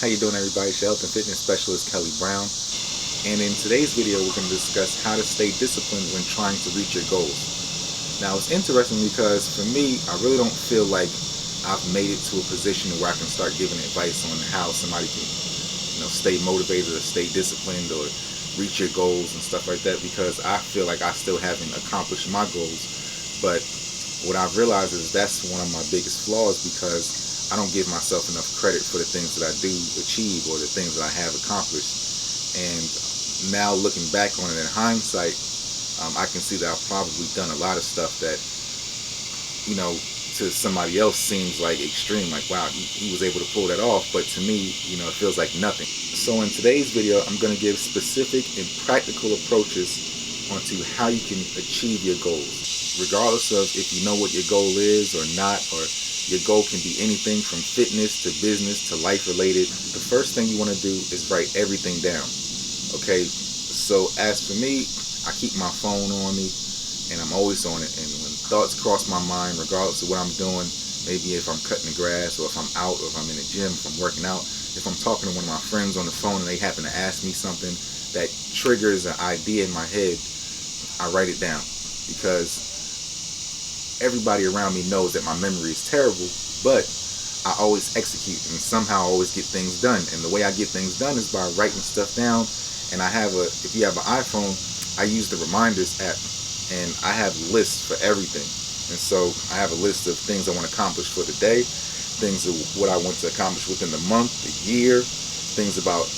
How you doing, everybody? It's your health and fitness specialist, Kelly Brown. And in today's video, we're going to discuss how to stay disciplined when trying to reach your goals. Now, it's interesting because for me, I really don't feel like I've made it to a position where I can start giving advice on how somebody can, stay motivated or stay disciplined or reach your goals and stuff like that, because I feel like I still haven't accomplished my goals. But what I've realized is that's one of my biggest flaws, because I don't give myself enough credit for the things that I do achieve or the things that I have accomplished. And now looking back on it in hindsight, I can see that I've probably done a lot of stuff that, to somebody else seems like extreme, like, wow, he was able to pull that off, but to me, it feels like nothing. So in today's video, I'm going to give specific and practical approaches onto how you can achieve your goals, regardless of if you know what your goal is or not, or your goal can be anything from fitness to business to life related. The first thing you want to do is write everything down. Okay, so as for me, I keep my phone on me and I'm always on it. And when thoughts cross my mind, regardless of what I'm doing, maybe if I'm cutting the grass or if I'm out or if I'm in the gym, if I'm working out, if I'm talking to one of my friends on the phone and they happen to ask me something that triggers an idea in my head, I write it down, because everybody around me knows that my memory is terrible, but I always execute and somehow I always get things done. And the way I get things done is by writing stuff down. And if you have an iPhone, I use the reminders app, and I have lists for everything. And so I have a list of things I want to accomplish for the day, things of what I want to accomplish within the month, the year, things about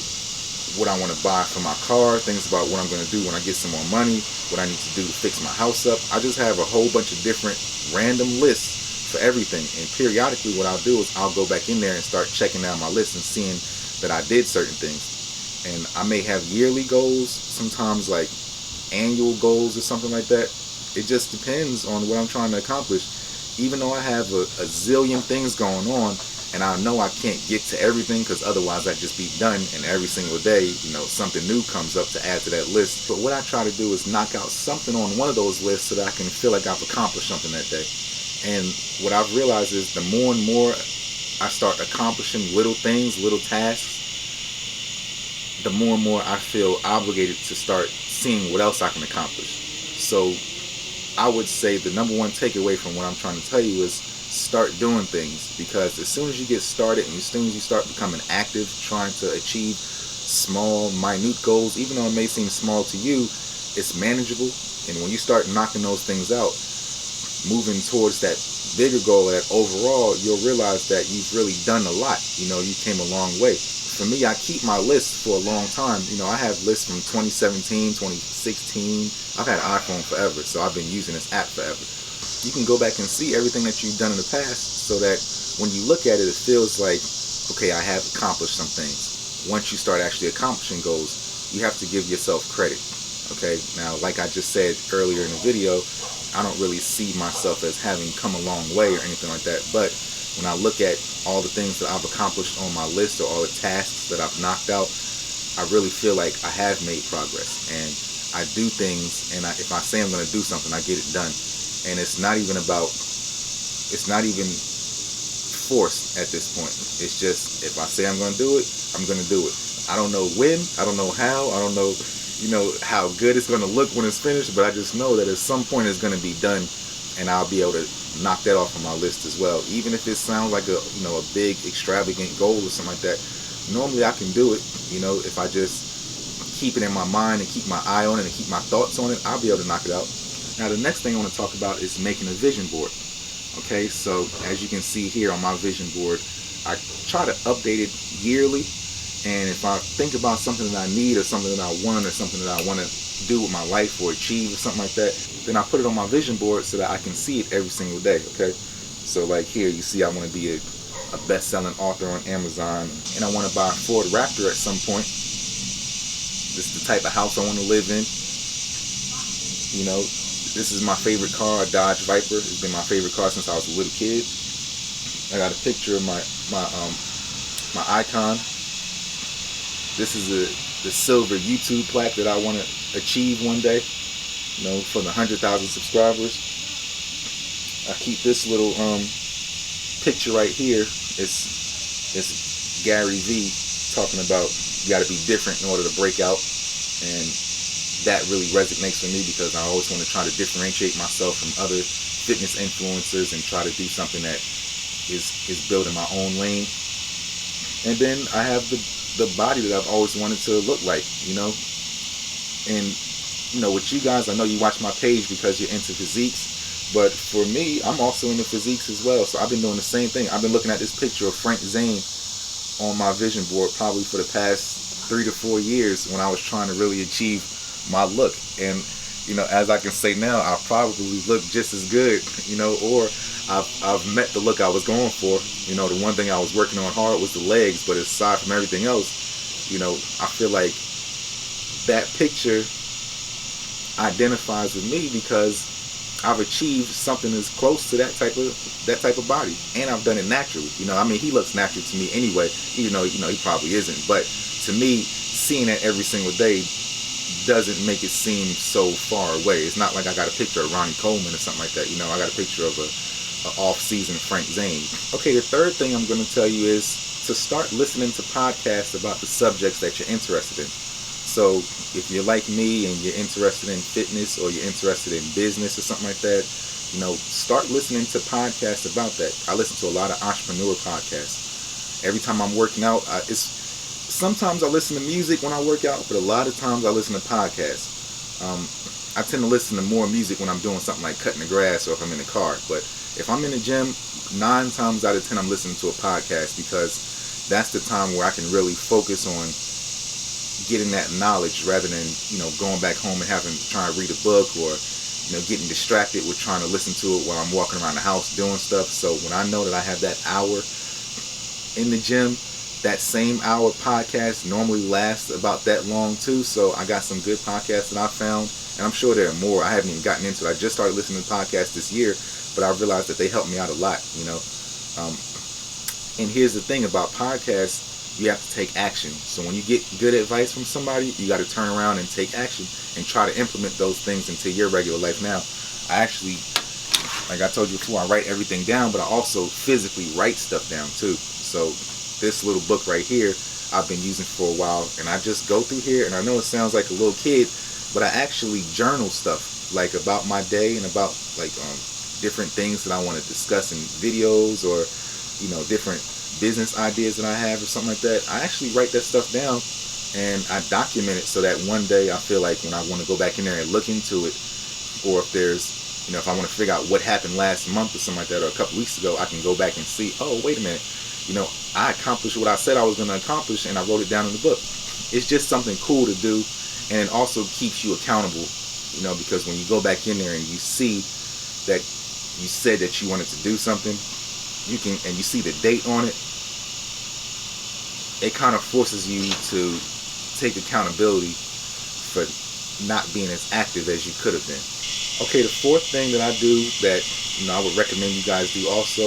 what I want to buy for my car, things about what I'm going to do when I get some more money, what I need to do to fix my house up. I just have a whole bunch of different random lists for everything. And periodically what I'll do is I'll go back in there and start checking out my list and seeing that I did certain things. And I may have yearly goals, sometimes like annual goals or something like that. It just depends on what I'm trying to accomplish. Even though I have a zillion things going on, and I know I can't get to everything, because otherwise I'd just be done, and every single day, something new comes up to add to that list. But what I try to do is knock out something on one of those lists so that I can feel like I've accomplished something that day. And what I've realized is the more and more I start accomplishing little things, little tasks, the more and more I feel obligated to start seeing what else I can accomplish. So I would say the number one takeaway from what I'm trying to tell you is start doing things, because as soon as you get started and as soon as you start becoming active, trying to achieve small, minute goals, even though it may seem small to you, it's manageable. And when you start knocking those things out, moving towards that bigger goal, that overall, you'll realize that you've really done a lot. You came a long way. For me, I keep my lists for a long time. I have lists from 2017, 2016. I've had an iPhone forever, so I've been using this app forever. You can go back and see everything that you've done in the past, so that when you look at it, it feels like, okay, I have accomplished some things. Once you start actually accomplishing goals, you have to give yourself credit. Okay, now, like I just said earlier in the video, I don't really see myself as having come a long way or anything like that, but when I look at all the things that I've accomplished on my list, or all the tasks that I've knocked out, I really feel like I have made progress. And I do things, and if I say I'm going to do something, I get it done. And it's not even forced at this point. It's just, if I say I'm going to do it, I'm going to do it. I don't know when, I don't know how, I don't know, how good it's going to look when it's finished, but I just know that at some point it's going to be done, and I'll be able to knock that off of my list as well. Even if it sounds like a big extravagant goal or something like that, normally I can do it. If I just keep it in my mind and keep my eye on it and keep my thoughts on it, I'll be able to knock it out. Now, the next thing I want to talk about is making a vision board. Okay, so as you can see here on my vision board, I try to update it yearly. And if I think about something that I need, or something that I want, or something that I want to do with my life or achieve or something like that, then I put it on my vision board so that I can see it every single day. Okay, so like here you see I want to be a best-selling author on Amazon, and I want to buy a Ford Raptor at some point. This is the type of house I want to live in. This is my favorite car, a Dodge Viper. It's been my favorite car since I was a little kid. I got a picture of my icon. This is the silver YouTube plaque that I want to achieve one day, for the 100,000 subscribers. I keep this little picture right here. It's Gary V. talking about you got to be different in order to break out, and that really resonates with me because I always want to try to differentiate myself from other fitness influencers and try to do something that is building my own lane. And then I have the body that I've always wanted to look like, and with you guys, I know you watch my page because you're into physiques, but for me, I'm also into physiques as well. So I've been doing the same thing. I've been looking at this picture of Frank Zane on my vision board probably for the past 3 to 4 years when I was trying to really achieve my look. And as I can say now, I probably look just as good, or I've met the look I was going for. The one thing I was working on hard was the legs, but aside from everything else, I feel like that picture identifies with me because I've achieved something as close to that type of body, and I've done it naturally. He looks natural to me anyway, even though he probably isn't. But to me, seeing it every single day doesn't make it seem so far away. It's not like I got a picture of Ronnie Coleman or something like that. I got a picture of a off-season Frank Zane. Okay, the third thing I'm going to tell you is to start listening to podcasts about the subjects that you're interested in. So if you're like me and you're interested in fitness or you're interested in business or something like that, start listening to podcasts about that. I listen to a lot of entrepreneur podcasts. Every time I'm working out, sometimes I listen to music when I work out, but a lot of times I listen to podcasts. I tend to listen to more music when I'm doing something like cutting the grass or if I'm in the car. But if I'm in the gym, 9 times out of 10 I'm listening to a podcast because that's the time where I can really focus on getting that knowledge rather than going back home and trying to read a book or getting distracted with trying to listen to it while I'm walking around the house doing stuff. So when I know that I have that hour in the gym, that same hour podcast normally lasts about that long too. So I got some good podcasts that I found, and I'm sure there are more. I haven't even gotten into it. I just started listening to podcasts this year, but I realized that they helped me out a lot. And here's the thing about podcasts. You have to take action. So when you get good advice from somebody, you got to turn around and take action and try to implement those things into your regular life. Now, I actually, like I told you before, I write everything down, but I also physically write stuff down too. So this little book right here, I've been using for a while, and I just go through here, and I know it sounds like a little kid, but I actually journal stuff like about my day and about like different things that I want to discuss in videos or different business ideas that I have or something like that. I actually write that stuff down and I document it so that one day I feel like when I want to go back in there and look into it, or if there's if I want to figure out what happened last month or something like that, or a couple weeks ago, I can go back and see, oh wait a minute, I accomplished what I said I was going to accomplish and I wrote it down in the book. It's just something cool to do, and it also keeps you accountable, because when you go back in there and you see that you said that you wanted to do something, and you see the date on it, it kind of forces you to take accountability for not being as active as you could have been. Okay, the fourth thing that I do that I would recommend you guys do also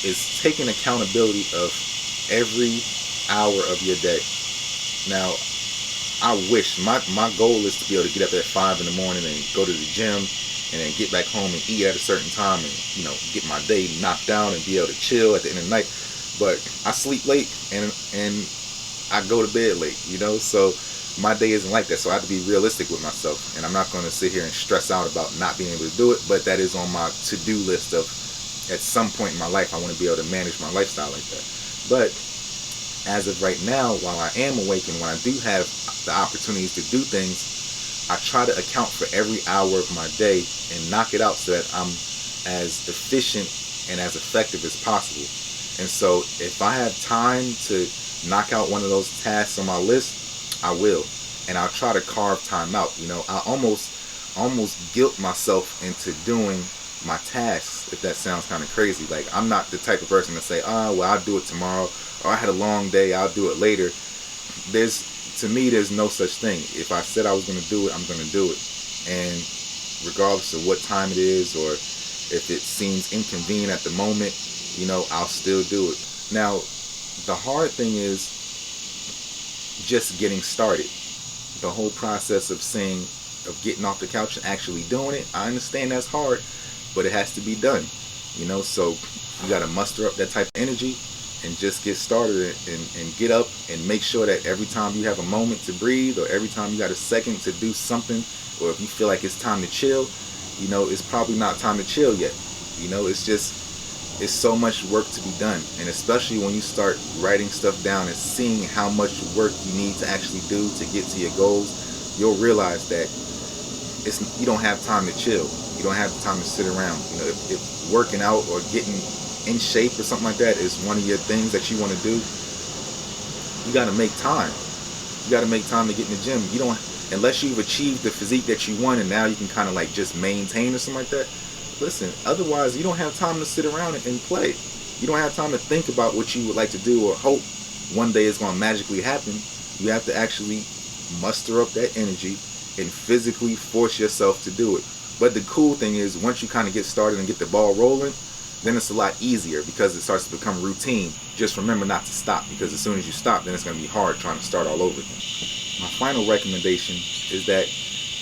is taking accountability of every hour of your day. Now, I wish my goal is to be able to get up at 5 in the morning and go to the gym and then get back home and eat at a certain time and get my day knocked down and be able to chill at the end of the night. But I sleep late and I go to bed late, so my day isn't like that. So I have to be realistic with myself, and I'm not going to sit here and stress out about not being able to do it, but that is on my to-do list of at some point in my life I want to be able to manage my lifestyle like that. But as of right now, while I am awake and when I do have the opportunities to do things, I try to account for every hour of my day and knock it out so that I'm as efficient and as effective as possible. And so if I have time to knock out one of those tasks on my list, I will. And I'll try to carve time out. I almost guilt myself into doing my tasks, if that sounds kind of crazy. Like, I'm not the type of person to say, well, I'll do it tomorrow, or I had a long day, I'll do it later. To me, there's no such thing. If I said I was going to do it, I'm going to do it. And regardless of what time it is, or if it seems inconvenient at the moment, I'll still do it. Now, the hard thing is just getting started. The whole process of getting off the couch and actually doing it, I understand that's hard, but it has to be done. So you got to muster up that type of energy and just get started and get up and make sure that every time you have a moment to breathe, or every time you got a second to do something, or if you feel like it's time to chill, you know, it's probably not time to chill yet. You know, it's so much work to be done. And especially when you start writing stuff down and seeing how much work you need to actually do to get to your goals, you'll realize that you don't have time to chill. You don't have the time to sit around. You know, if working out or getting in shape or something like that is one of your things that you want to do, you got to make time. You got to make time to get in the gym. You don't, unless you've achieved the physique that you want and now you can kind of like just maintain or something like that. Listen, otherwise you don't have time to sit around and play. You don't have time to think about what you would like to do or hope one day it's going to magically happen. You have to actually muster up that energy and physically force yourself to do it. But the cool thing is, once you kind of get started and get the ball rolling, then it's a lot easier because it starts to become routine. Just remember not to stop, because as soon as you stop, then it's going to be hard trying to start all over again. My final recommendation is that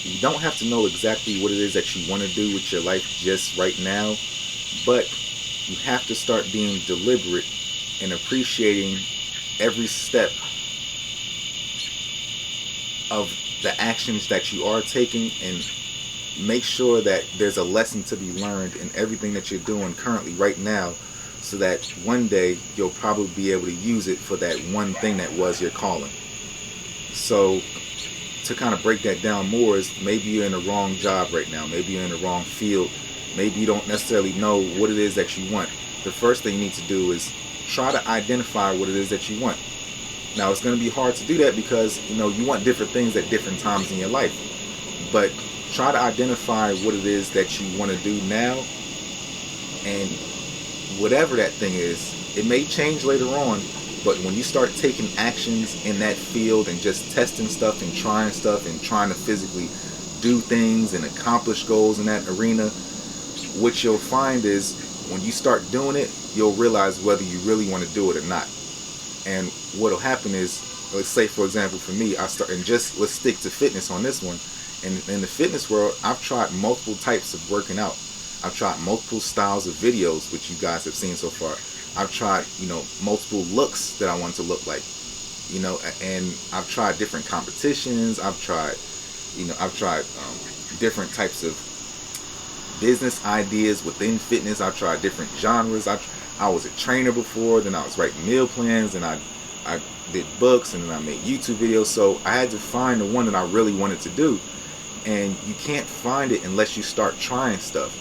you don't have to know exactly what it is that you want to do with your life just right now, but you have to start being deliberate and appreciating every step of the actions that you are taking, and make sure that there's a lesson to be learned in everything that you're doing currently right now, so that one day you'll probably be able to use it for that one thing that was your calling. So to kind of break that down more is, maybe you're in the wrong job right now, maybe you're in the wrong field, maybe you don't necessarily know what it is that you want. The first thing you need to do is try to identify what it is that you want. Now, it's going to be hard to do that because, you know, you want different things at different times in your life, but try to identify what it is that you want to do now, and whatever that thing is, it may change later on, but when you start taking actions in that field and just testing stuff and trying to physically do things and accomplish goals in that arena, what you'll find is when you start doing it, you'll realize whether you really want to do it or not. And what'll happen is, let's say for example for me, let's stick to fitness on this one. In the fitness world, I've tried multiple types of working out. I've tried multiple styles of videos, which you guys have seen so far. I've tried, you know, multiple looks that I want to look like, you know, and I've tried different competitions. I've tried different types of business ideas within fitness. I've tried different genres. I was a trainer before, then I was writing meal plans, and I did books, and then I made YouTube videos. So I had to find the one that I really wanted to do. And you can't find it unless you start trying stuff.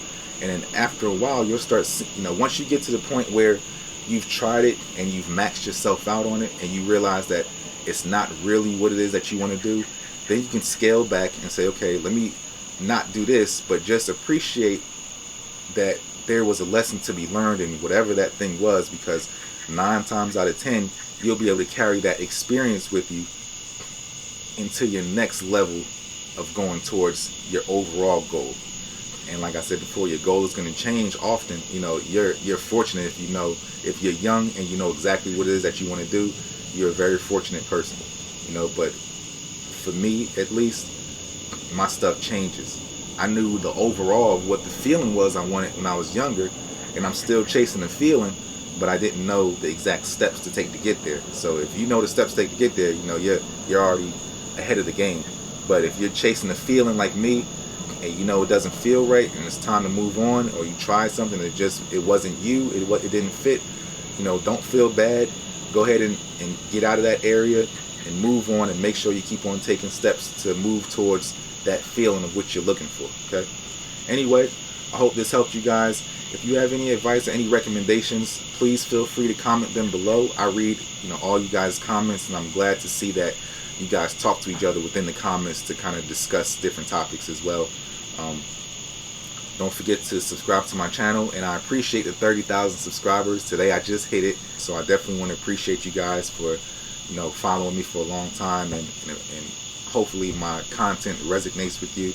And then after a while, you'll start, you know, once you get to the point where you've tried it and you've maxed yourself out on it, and you realize that it's not really what it is that you want to do, then you can scale back and say, okay, let me not do this, but just appreciate that there was a lesson to be learned in whatever that thing was, because 9 times out of 10, you'll be able to carry that experience with you into your next level of going towards your overall goal. And like I said before, your goal is going to change often. You know, you're fortunate if you're young and you know exactly what it is that you want to do. You're a very fortunate person, you know. But for me, at least, my stuff changes. I knew the overall of what the feeling was I wanted when I was younger, and I'm still chasing the feeling, but I didn't know the exact steps to take to get there. So if you know the steps to take to get there, you know, you're already ahead of the game. But if you're chasing the feeling like me, and you know it doesn't feel right and it's time to move on, or you tried something that it wasn't you, it didn't fit, you know, don't feel bad. Go ahead and get out of that area and move on, and make sure you keep on taking steps to move towards that feeling of what you're looking for. Okay. Anyway, I hope this helped you guys. If you have any advice or any recommendations, please feel free to comment them below. I read, you know, all you guys' comments, and I'm glad to see that you guys talk to each other within the comments to kind of discuss different topics as well. Don't forget to subscribe to my channel, and I appreciate the 30,000 subscribers. Today I just hit it, so I definitely want to appreciate you guys for, you know, following me for a long time, and hopefully my content resonates with you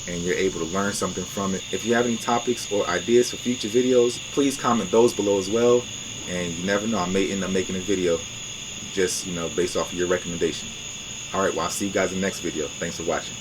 and you're able to learn something from it. If you have any topics or ideas for future videos, please comment those below as well, and you never know, I may end up making a video just, you know, based off of your recommendation. Alright, well, I'll see you guys in the next video. Thanks for watching.